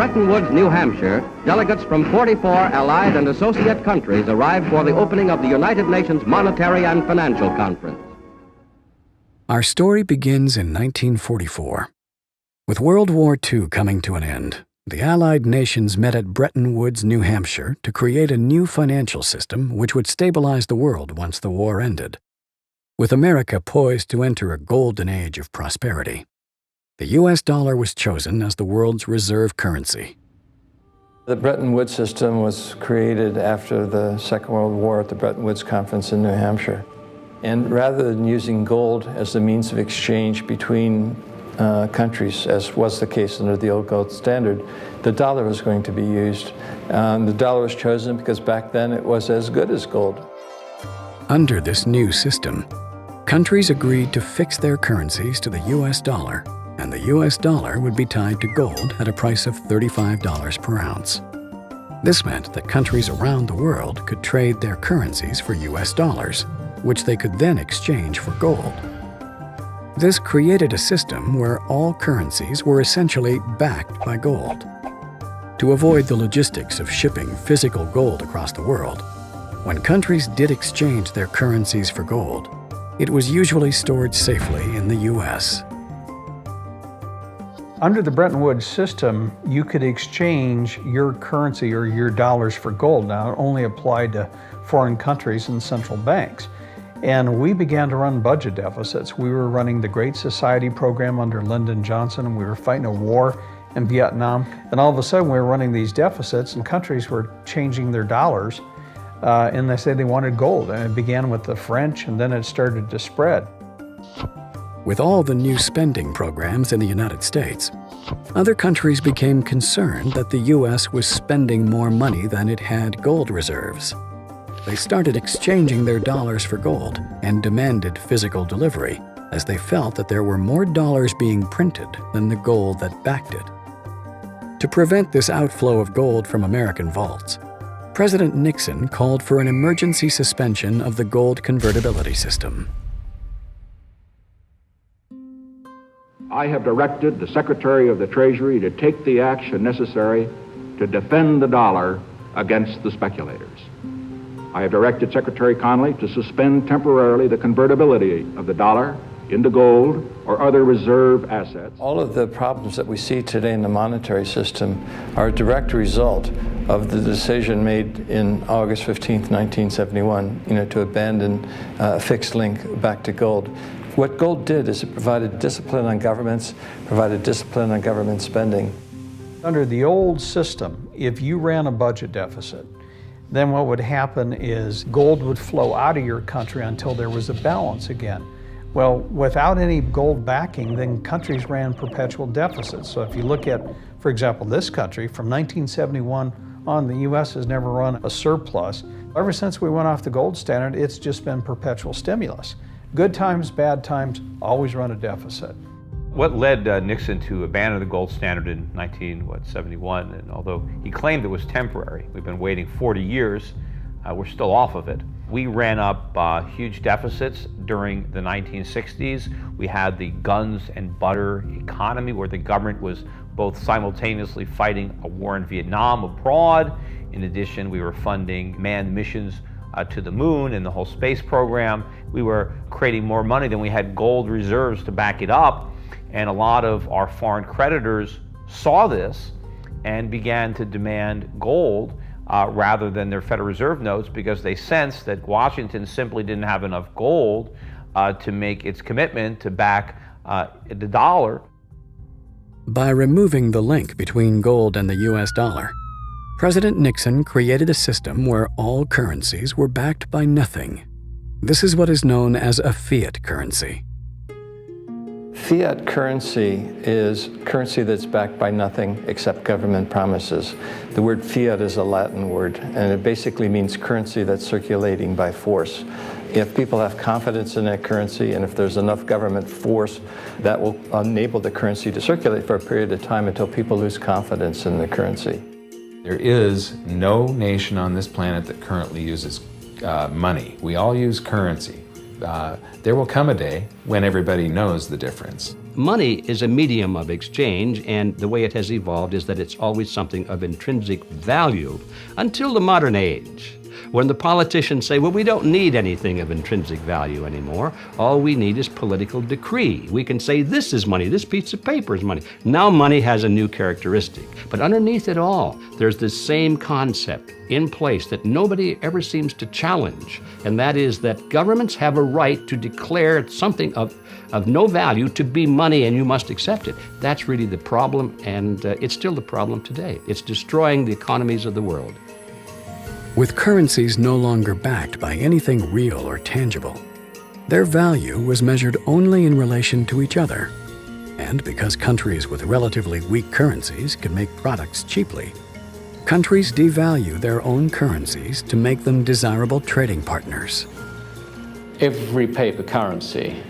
Bretton Woods, New Hampshire, delegates from 44 allied and associate countries arrived for the opening of the United Nations Monetary and Financial Conference. Our story begins in 1944. With World War II coming to an end, the Allied nations met at Bretton Woods, New Hampshire, to create a new financial system which would stabilize the world once the war ended. With America poised to enter a golden age of prosperity, the U.S. dollar was chosen as the world's reserve currency. The Bretton Woods system was created after the Second World War at the Bretton Woods Conference in New Hampshire. And rather than using gold as the means of exchange between countries, as was the case under the old gold standard, the dollar was going to be used. The dollar was chosen because back then it was as good as gold. Under this new system, countries agreed to fix their currencies to the U.S. dollar, and the U.S. dollar would be tied to gold at a price of $35 per ounce. This meant that countries around the world could trade their currencies for U.S. dollars, which they could then exchange for gold. This created a system where all currencies were essentially backed by gold. To avoid the logistics of shipping physical gold across the world, when countries did exchange their currencies for gold, it was usually stored safely in the U.S. Under the Bretton Woods system, you could exchange your currency or your dollars for gold. Now, it only applied to foreign countries and central banks. And we began to run budget deficits. We were running the Great Society program under Lyndon Johnson, and we were fighting a war in Vietnam. And all of a sudden, we were running these deficits, and countries were changing their dollars, and they said they wanted gold. And it began with the French, and then it started to spread. With all the new spending programs in the United States, other countries became concerned that the U.S. was spending more money than it had gold reserves. They started exchanging their dollars for gold and demanded physical delivery, as they felt that there were more dollars being printed than the gold that backed it. To prevent this outflow of gold from American vaults, President Nixon called for an emergency suspension of the gold convertibility system. I have directed the Secretary of the Treasury to take the action necessary to defend the dollar against the speculators. I have directed Secretary Connally to suspend temporarily the convertibility of the dollar into gold or other reserve assets. All of the problems that we see today in the monetary system are a direct result of the decision made in August 15th, 1971, to abandon a fixed link back to gold. What gold did is it provided discipline on governments, provided discipline on government spending. Under the old system, if you ran a budget deficit, then what would happen is gold would flow out of your country until there was a balance again. Well, without any gold backing, then countries ran perpetual deficits. So if you look at, for example, this country, from 1971 on, the U.S. has never run a surplus. Ever since we went off the gold standard, it's just been perpetual stimulus. Good times, bad times, always run a deficit. What led Nixon to abandon the gold standard in 1971, and although he claimed it was temporary, we've been waiting 40 years, we're still off of it. We ran up huge deficits during the 1960s. We had the guns and butter economy where the government was both simultaneously fighting a war in Vietnam abroad. In addition, we were funding manned missions to the moon and the whole space program. We were creating more money than we had gold reserves to back it up. And a lot of our foreign creditors saw this and began to demand gold rather than their Federal Reserve notes, because they sensed that Washington simply didn't have enough gold to make its commitment to back the dollar. By removing the link between gold and the U.S. dollar, President Nixon created a system where all currencies were backed by nothing. This is what is known as a fiat currency. Fiat currency is currency that's backed by nothing except government promises. The word fiat is a Latin word, and it basically means currency that's circulating by force. If people have confidence in that currency, and if there's enough government force, that will enable the currency to circulate for a period of time until people lose confidence in the currency. There is no nation on this planet that currently uses money. We all use currency. there will come a day when everybody knows the difference. Money is a medium of exchange, and the way it has evolved is that it's always something of intrinsic value until the modern age, when the politicians say, well, we don't need anything of intrinsic value anymore. All we need is political decree. We can say this is money, this piece of paper is money. Now money has a new characteristic. But underneath it all, there's this same concept in place that nobody ever seems to challenge, and that is that governments have a right to declare something of no value to be money, and you must accept it. That's really the problem, and it's still the problem today. It's destroying the economies of the world. With currencies no longer backed by anything real or tangible, their value was measured only in relation to each other. And because countries with relatively weak currencies can make products cheaply, countries devalue their own currencies to make them desirable trading partners. Every paper currency